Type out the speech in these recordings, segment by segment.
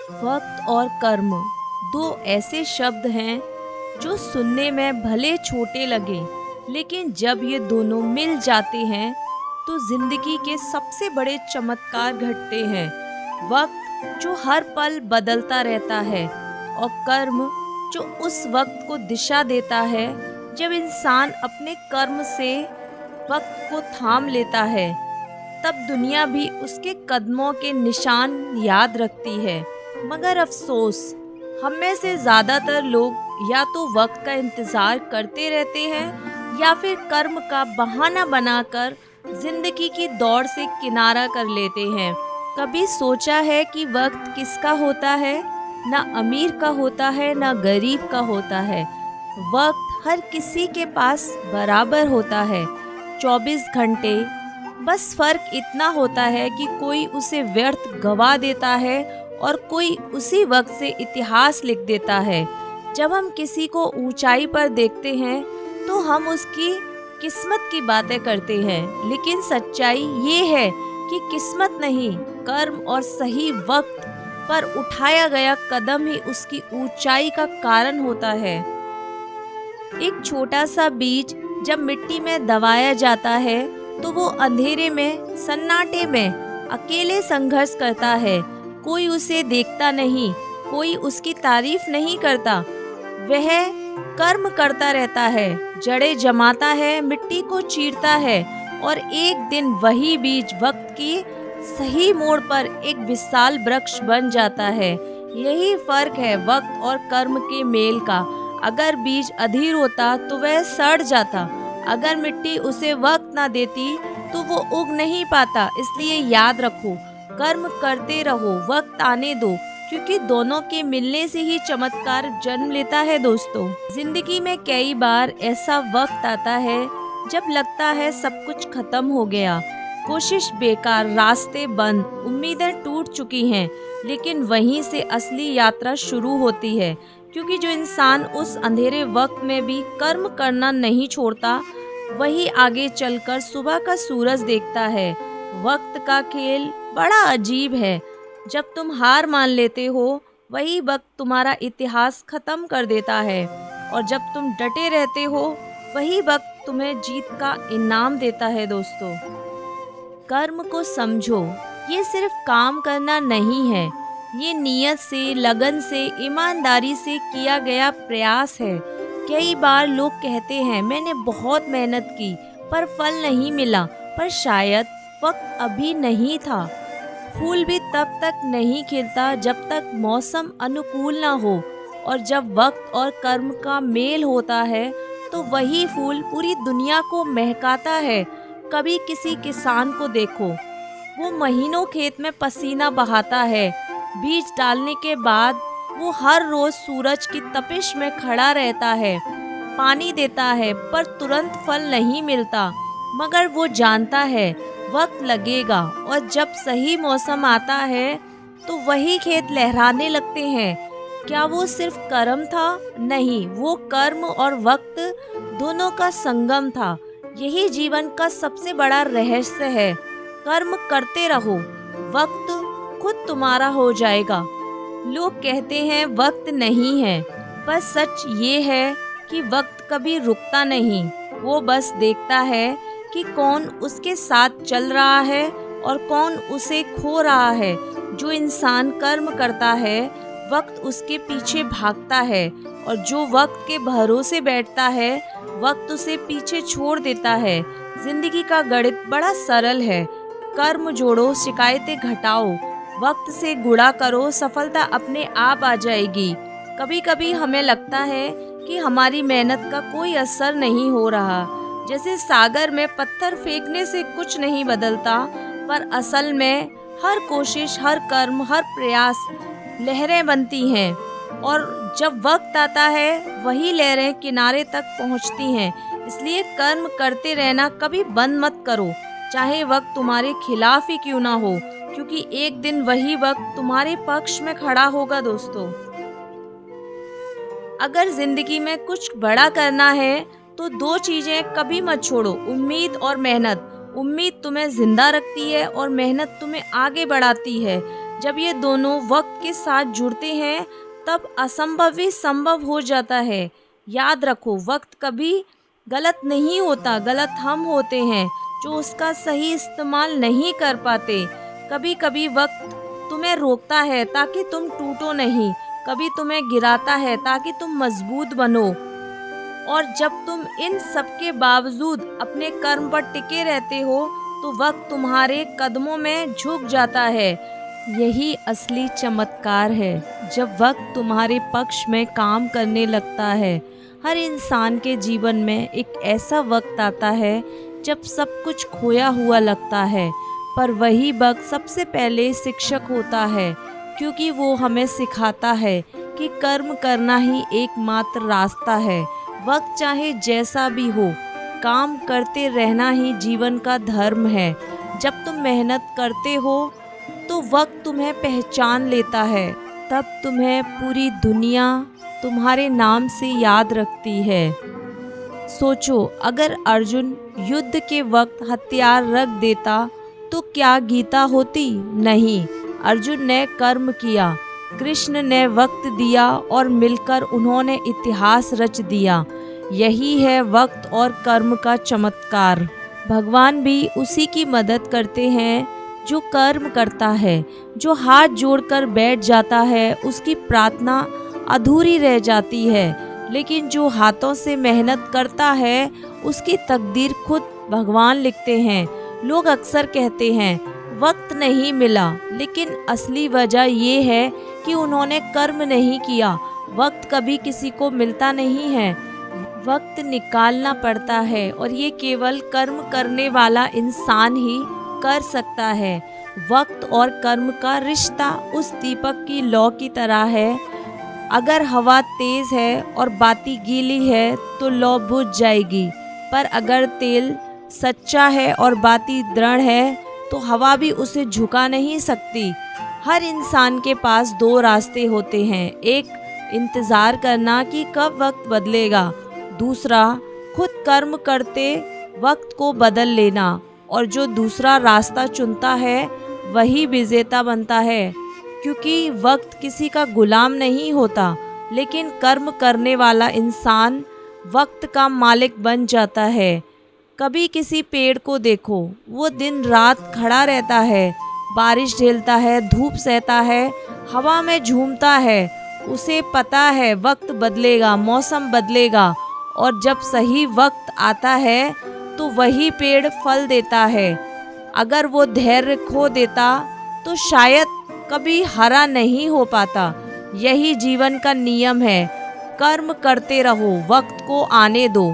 वक्त और कर्म दो ऐसे शब्द हैं जो सुनने में भले छोटे लगे, लेकिन जब ये दोनों मिल जाते हैं तो जिंदगी के सबसे बड़े चमत्कार घटते हैं। वक्त जो हर पल बदलता रहता है और कर्म जो उस वक्त को दिशा देता है जब इंसान अपने कर्म से वक्त को थाम लेता है, तब दुनिया भी उसके कदमों के निशान याद रखती है। मगर अफसोस, हम में से ज़्यादातर लोग या तो वक्त का इंतज़ार करते रहते हैं या फिर कर्म का बहाना बनाकर जिंदगी की दौड़ से किनारा कर लेते हैं। कभी सोचा है कि वक्त किसका होता है? ना अमीर का होता है, ना गरीब का होता है। वक्त हर किसी के पास बराबर होता है, 24 घंटे। बस फर्क इतना होता है कि कोई उसे व्यर्थ गवा देता है और कोई उसी वक्त से इतिहास लिख देता है। जब हम किसी को ऊंचाई पर देखते हैं तो हम उसकी किस्मत की बातें करते हैं, लेकिन सच्चाई ये है कि किस्मत नहीं, कर्म और सही वक्त पर उठाया गया कदम ही उसकी ऊंचाई का कारण होता है। एक छोटा सा बीज जब मिट्टी में दबाया जाता है तो वो अंधेरे में, सन्नाटे में अकेले संघर्ष करता है। कोई उसे देखता नहीं, कोई उसकी तारीफ नहीं करता। वह कर्म करता रहता है, जड़ें जमाता है, मिट्टी को चीरता है और एक दिन वही बीज वक्त की सही मोड़ पर एक विशाल वृक्ष बन जाता है। यही फर्क है वक्त और कर्म के मेल का। अगर बीज अधीर होता तो वह सड़ जाता, अगर मिट्टी उसे वक्त ना देती तो वो उग नहीं पाता। इसलिए याद रखो, कर्म करते रहो, वक्त आने दो, क्योंकि दोनों के मिलने से ही चमत्कार जन्म लेता है। दोस्तों, जिंदगी में कई बार ऐसा वक्त आता है जब लगता है सब कुछ खत्म हो गया, कोशिश बेकार, रास्ते बंद, उम्मीदें टूट चुकी हैं। लेकिन वहीं से असली यात्रा शुरू होती है, क्योंकि जो इंसान उस अंधेरे वक्त में भी कर्म करना नहीं छोड़ता, वही आगे चलकर सुबह का सूरज देखता है। वक्त का खेल बड़ा अजीब है। जब तुम हार मान लेते हो, वही वक्त तुम्हारा इतिहास खत्म कर देता है, और जब तुम डटे रहते हो, वही वक्त तुम्हें जीत का इनाम देता है। दोस्तों, कर्म को समझो, ये सिर्फ काम करना नहीं है, ये नियत से, लगन से, ईमानदारी से किया गया प्रयास है। कई बार लोग कहते हैं मैंने बहुत मेहनत की पर फल नहीं मिला, पर शायद वक्त अभी नहीं था। फूल भी तब तक नहीं खिलता जब तक मौसम अनुकूल ना हो, और जब वक्त और कर्म का मेल होता है तो वही फूल पूरी दुनिया को महकाता है। कभी किसी किसान को देखो, वो महीनों खेत में पसीना बहाता है। बीज डालने के बाद वो हर रोज सूरज की तपिश में खड़ा रहता है, पानी देता है, पर तुरंत फल नहीं मिलता। मगर वो जानता है वक्त लगेगा, और जब सही मौसम आता है तो वही खेत लहराने लगते हैं। क्या वो सिर्फ कर्म था? नहीं, वो कर्म और वक्त दोनों का संगम था। यही जीवन का सबसे बड़ा रहस्य है। कर्म करते रहो, वक्त खुद तुम्हारा हो जाएगा। लोग कहते हैं वक्त नहीं है, पर सच ये है कि वक्त कभी रुकता नहीं। वो बस देखता है कि कौन उसके साथ चल रहा है और कौन उसे खो रहा है। जो इंसान कर्म करता है, वक्त उसके पीछे भागता है, और जो वक्त के भरोसे बैठता है, वक्त उसे पीछे छोड़ देता है। जिंदगी का गणित बड़ा सरल है। कर्म जोड़ो, शिकायतें घटाओ, वक्त से गुणा करो, सफलता अपने आप आ जाएगी। कभी कभी हमें लगता है कि हमारी मेहनत का कोई असर नहीं हो रहा, जैसे सागर में पत्थर फेंकने से कुछ नहीं बदलता, पर असल में हर कोशिश, हर कर्म, हर प्रयास लहरें बनती हैं, और जब वक्त आता है वही लहरें किनारे तक पहुंचती हैं। इसलिए कर्म करते रहना कभी बंद मत करो, चाहे वक्त तुम्हारे खिलाफ ही क्यों ना हो, क्योंकि एक दिन वही वक्त तुम्हारे पक्ष में खड़ा होगा। दोस्तों, अगर जिंदगी में कुछ बड़ा करना है तो दो चीजें कभी मत छोड़ो, उम्मीद और मेहनत। उम्मीद तुम्हें जिंदा रखती है और मेहनत तुम्हें आगे बढ़ाती है। जब ये दोनों वक्त के साथ जुड़ते हैं तब असंभव भी संभव हो जाता है। याद रखो, वक्त कभी गलत नहीं होता, गलत हम होते हैं जो उसका सही इस्तेमाल नहीं कर पाते। कभी कभी वक्त तुम्हें रोकता है ताकि तुम टूटो नहीं, कभी तुम्हें गिराता है ताकि तुम मजबूत बनो। और जब तुम इन सब के बावजूद अपने कर्म पर टिके रहते हो तो वक्त तुम्हारे कदमों में झुक जाता है। यही असली चमत्कार है, जब वक्त तुम्हारे पक्ष में काम करने लगता है। हर इंसान के जीवन में एक ऐसा वक्त आता है जब सब कुछ खोया हुआ लगता है, पर वही वक्त सबसे पहले शिक्षक होता है, क्योंकि वो हमें सिखाता है कि कर्म करना ही एकमात्र रास्ता है। वक्त चाहे जैसा भी हो, काम करते रहना ही जीवन का धर्म है। जब तुम मेहनत करते हो तो वक्त तुम्हें पहचान लेता है, तब तुम्हें पूरी दुनिया तुम्हारे नाम से याद रखती है। सोचो, अगर अर्जुन युद्ध के वक्त हथियार रख देता तो क्या गीता होती? नहीं, अर्जुन ने कर्म किया, कृष्ण ने वक्त दिया और मिलकर उन्होंने इतिहास रच दिया। यही है वक्त और कर्म का चमत्कार। भगवान भी उसी की मदद करते हैं जो कर्म करता है। जो हाथ जोड़कर बैठ जाता है उसकी प्रार्थना अधूरी रह जाती है, लेकिन जो हाथों से मेहनत करता है उसकी तकदीर खुद भगवान लिखते हैं। लोग अक्सर कहते हैं वक्त नहीं मिला, लेकिन असली वजह ये है कि उन्होंने कर्म नहीं किया। वक्त कभी किसी को मिलता नहीं है, वक्त निकालना पड़ता है, और ये केवल कर्म करने वाला इंसान ही कर सकता है। वक्त और कर्म का रिश्ता उस दीपक की लौ की तरह है। अगर हवा तेज है और बाती गीली है तो लौ बुझ जाएगी, पर अगर तेल सच्चा है और बाती दृढ़ है तो हवा भी उसे झुका नहीं सकती। हर इंसान के पास दो रास्ते होते हैं, एक इंतज़ार करना कि कब वक्त बदलेगा, दूसरा खुद कर्म करते वक्त को बदल लेना। और जो दूसरा रास्ता चुनता है वही विजेता बनता है, क्योंकि वक्त किसी का गुलाम नहीं होता, लेकिन कर्म करने वाला इंसान वक्त का मालिक बन जाता है। कभी किसी पेड़ को देखो, वो दिन रात खड़ा रहता है, बारिश झेलता है, धूप सहता है, हवा में झूमता है। उसे पता है वक्त बदलेगा, मौसम बदलेगा, और जब सही वक्त आता है तो वही पेड़ फल देता है। अगर वो धैर्य खो देता तो शायद कभी हरा नहीं हो पाता। यही जीवन का नियम है, कर्म करते रहो, वक्त को आने दो।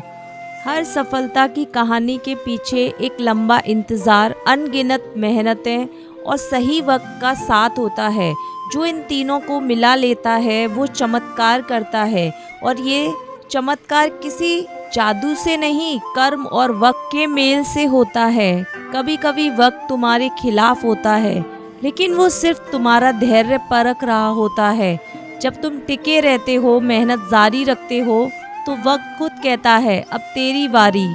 हर सफलता की कहानी के पीछे एक लंबा इंतज़ार, अनगिनत मेहनतें और सही वक्त का साथ होता है। जो इन तीनों को मिला लेता है वो चमत्कार करता है, और ये चमत्कार किसी जादू से नहीं, कर्म और वक्त के मेल से होता है। कभी कभी वक्त तुम्हारे खिलाफ होता है, लेकिन वो सिर्फ तुम्हारा धैर्य परख रहा होता है। जब तुम टिके रहते हो, मेहनत जारी रखते हो, तो वक्त खुद कहता है अब तेरी बारी।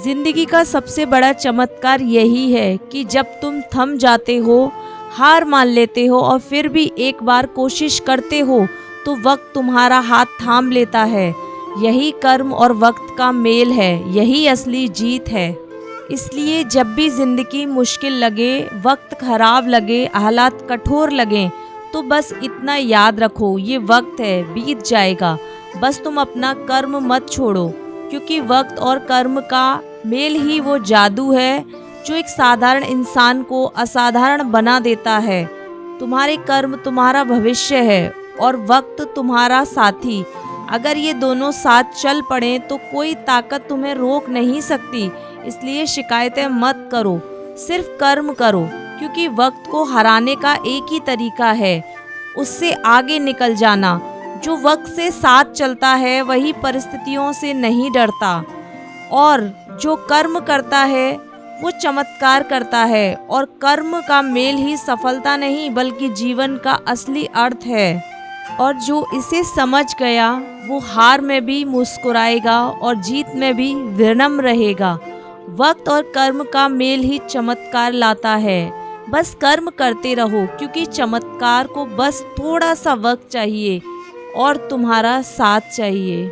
जिंदगी का सबसे बड़ा चमत्कार यही है कि जब तुम थम जाते हो, हार मान लेते हो और फिर भी एक बार कोशिश करते हो, तो वक्त तुम्हारा हाथ थाम लेता है। यही कर्म और वक्त का मेल है, यही असली जीत है। इसलिए जब भी जिंदगी मुश्किल लगे, वक्त खराब लगे, हालात कठोर लगें, तो बस इतना याद रखो, ये वक्त है, बीत जाएगा। बस तुम अपना कर्म मत छोड़ो, क्योंकि वक्त और कर्म का मेल ही वो जादू है जो एक साधारण इंसान को असाधारण बना देता है। तुम्हारे कर्म तुम्हारा भविष्य है और वक्त तुम्हारा साथी। अगर ये दोनों साथ चल पड़े तो कोई ताकत तुम्हें रोक नहीं सकती। इसलिए शिकायतें मत करो, सिर्फ कर्म करो, क्योंकि वक्त को हराने का एक ही तरीका है, उससे आगे निकल जाना। जो वक्त से साथ चलता है वही परिस्थितियों से नहीं डरता, और जो कर्म करता है वो चमत्कार करता है। और कर्म का मेल ही सफलता नहीं बल्कि जीवन का असली अर्थ है। और जो इसे समझ गया वो हार में भी मुस्कुराएगा और जीत में भी विनम्र रहेगा। वक्त और कर्म का मेल ही चमत्कार लाता है। बस कर्म करते रहो, क्योंकि चमत्कार को बस थोड़ा सा वक्त चाहिए और तुम्हारा साथ चाहिए।